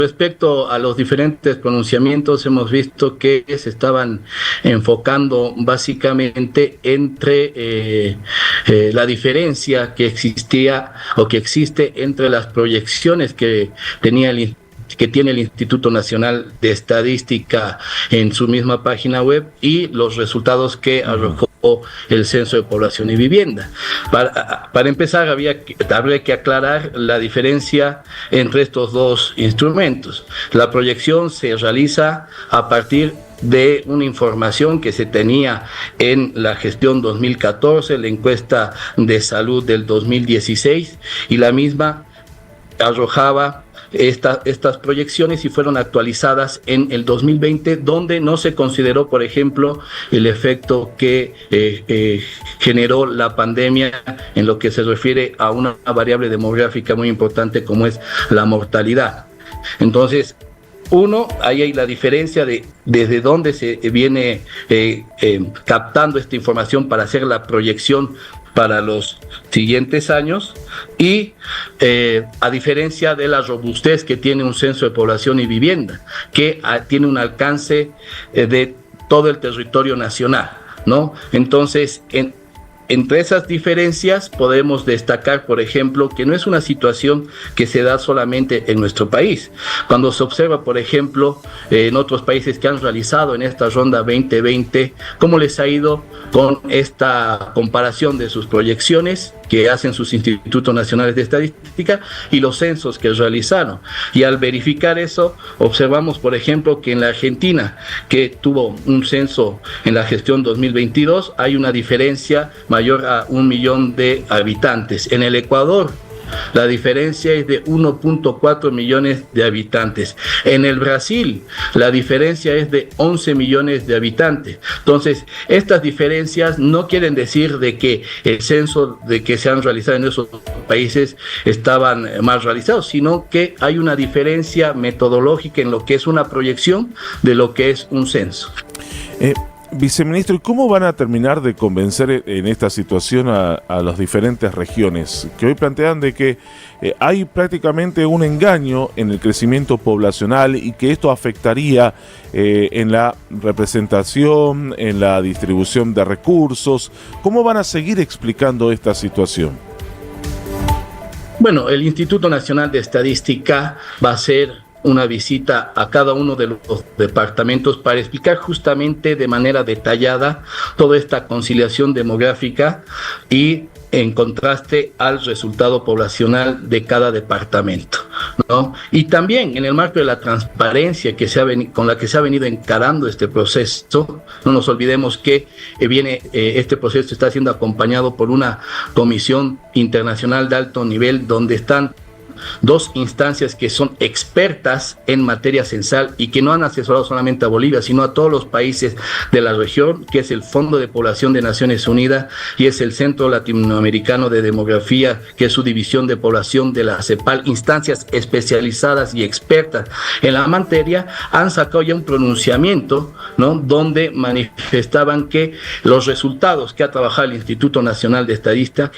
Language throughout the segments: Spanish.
respecto a los diferentes pronunciamientos, hemos visto que se estaban enfocando básicamente entre la diferencia que existía o que existe entre las proyecciones que tiene el Instituto Nacional de Estadística en su misma página web y los resultados que arrojó el Censo de Población y Vivienda. Para empezar, habría que aclarar la diferencia entre estos dos instrumentos. La proyección se realiza a partir de una información que se tenía en la gestión 2014, la encuesta de salud del 2016, y la misma arrojaba estas proyecciones y fueron actualizadas en el 2020, donde no se consideró, por ejemplo, el efecto que generó la pandemia en lo que se refiere a una variable demográfica muy importante como es la mortalidad. Entonces, ahí hay la diferencia de desde dónde se viene captando esta información para hacer la proyección para los siguientes años y a diferencia de la robustez que tiene un censo de población y vivienda, que tiene un alcance de todo el territorio nacional, ¿no? Entonces, entre esas diferencias podemos destacar, por ejemplo, que no es una situación que se da solamente en nuestro país. Cuando se observa, por ejemplo, en otros países que han realizado en esta ronda 2020, cómo les ha ido con esta comparación de sus proyecciones que hacen sus institutos nacionales de estadística y los censos que realizaron. Y al verificar eso, observamos, por ejemplo, que en la Argentina, que tuvo un censo en la gestión 2022, hay una diferencia mayor a 1 millón de habitantes. En el Ecuador, la diferencia es de 1.4 millones de habitantes. En el Brasil, la diferencia es de 11 millones de habitantes. Entonces, estas diferencias no quieren decir de que el censo de que se han realizado en esos países estaban mal realizados, sino que hay una diferencia metodológica en lo que es una proyección de lo que es un censo. Viceministro, ¿y cómo van a terminar de convencer en esta situación a las diferentes regiones que hoy plantean de que hay prácticamente un engaño en el crecimiento poblacional y que esto afectaría en la representación, en la distribución de recursos? ¿Cómo van a seguir explicando esta situación? Bueno, el Instituto Nacional de Estadística va a hacer una visita a cada uno de los departamentos para explicar justamente de manera detallada toda esta conciliación demográfica y en contraste al resultado poblacional de cada departamento, ¿no? Y también en el marco de la transparencia con la que se ha venido encarando este proceso, no nos olvidemos que este proceso está siendo acompañado por una comisión internacional de alto nivel donde están dos instancias que son expertas en materia censal y que no han asesorado solamente a Bolivia, sino a todos los países de la región, que es el Fondo de Población de Naciones Unidas y es el Centro Latinoamericano de Demografía, que es su división de población de la CEPAL, instancias especializadas y expertas en la materia, han sacado ya un pronunciamiento, ¿no?, donde manifestaban que los resultados que ha trabajado el Instituto Nacional de Estadística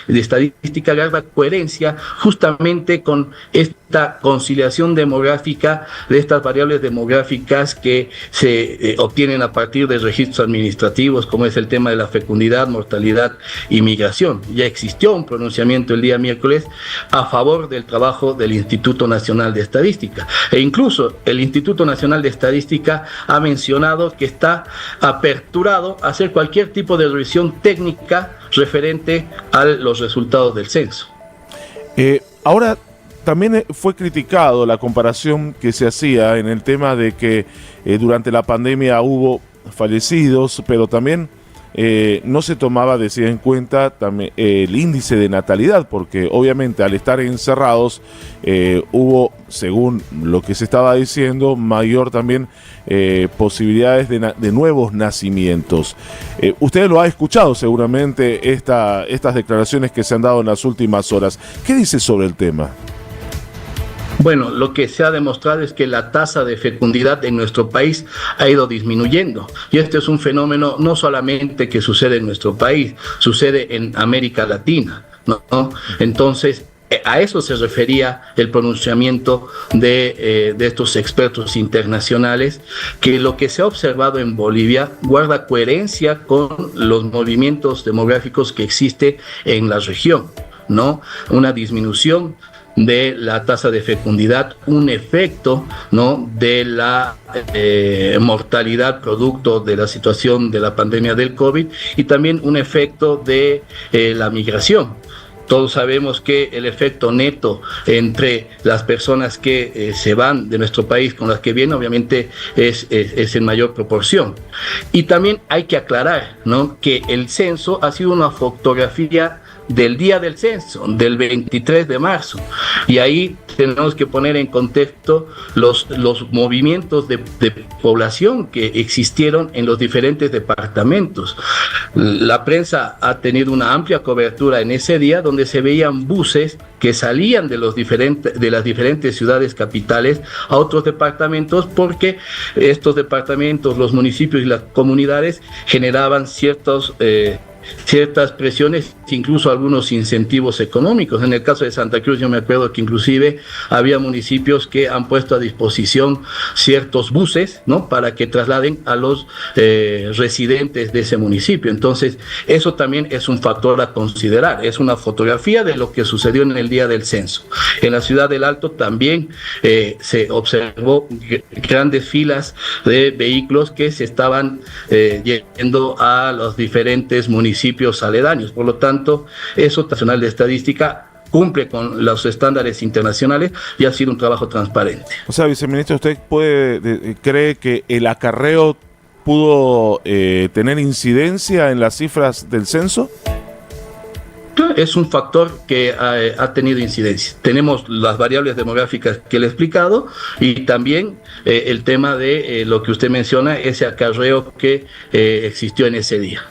guarda coherencia justamente con esta conciliación demográfica de estas variables demográficas que se obtienen a partir de registros administrativos, como es el tema de la fecundidad, mortalidad y migración. Ya existió un pronunciamiento el día miércoles a favor del trabajo del Instituto Nacional de Estadística, e incluso el Instituto Nacional de Estadística ha mencionado que está aperturado a hacer cualquier tipo de revisión técnica referente a los resultados del censo. Ahora, también fue criticado la comparación que se hacía en el tema de que durante la pandemia hubo fallecidos, pero también no se tomaba, decía, en cuenta también el índice de natalidad, porque obviamente al estar encerrados hubo, según lo que se estaba diciendo, mayor también posibilidades de nuevos nacimientos. Usted lo ha escuchado seguramente, estas declaraciones que se han dado en las últimas horas. ¿Qué dice sobre el tema? Bueno, lo que se ha demostrado es que la tasa de fecundidad en nuestro país ha ido disminuyendo. Y este es un fenómeno no solamente que sucede en nuestro país, sucede en América Latina, ¿no? Entonces, A eso se refería el pronunciamiento de estos expertos internacionales, que lo que se ha observado en Bolivia guarda coherencia con los movimientos demográficos que existe en la región, ¿no? Una disminución de la tasa de fecundidad, un efecto, ¿no?, de la mortalidad producto de la situación de la pandemia del COVID, y también un efecto de la migración. Todos sabemos que el efecto neto entre las personas que se van de nuestro país con las que vienen, obviamente es en mayor proporción. Y también hay que aclarar, ¿no?, que el censo ha sido una fotografía del día del censo, del 23 de marzo. Y ahí tenemos que poner en contexto los movimientos de población que existieron en los diferentes departamentos. La prensa ha tenido una amplia cobertura en ese día, donde se veían buses que salían de las diferentes ciudades capitales a otros departamentos, porque estos departamentos, los municipios y las comunidades generaban ciertas presiones, incluso algunos incentivos económicos. En el caso de Santa Cruz, yo me acuerdo que inclusive había municipios que han puesto a disposición ciertos buses, ¿no?, para que trasladen a los residentes de ese municipio. Entonces, eso también es un factor a considerar. Es una fotografía de lo que sucedió en el día del censo. En la ciudad del Alto también se observó grandes filas de vehículos que se estaban yendo a los diferentes municipios aledaños. Por lo tanto, eso Nacional de Estadística cumple con los estándares internacionales y ha sido un trabajo transparente. O sea, viceministro, ¿usted cree que el acarreo pudo tener incidencia en las cifras del censo? Es un factor que ha tenido incidencia. Tenemos las variables demográficas que le he explicado, y también el tema de lo que usted menciona, ese acarreo que existió en ese día.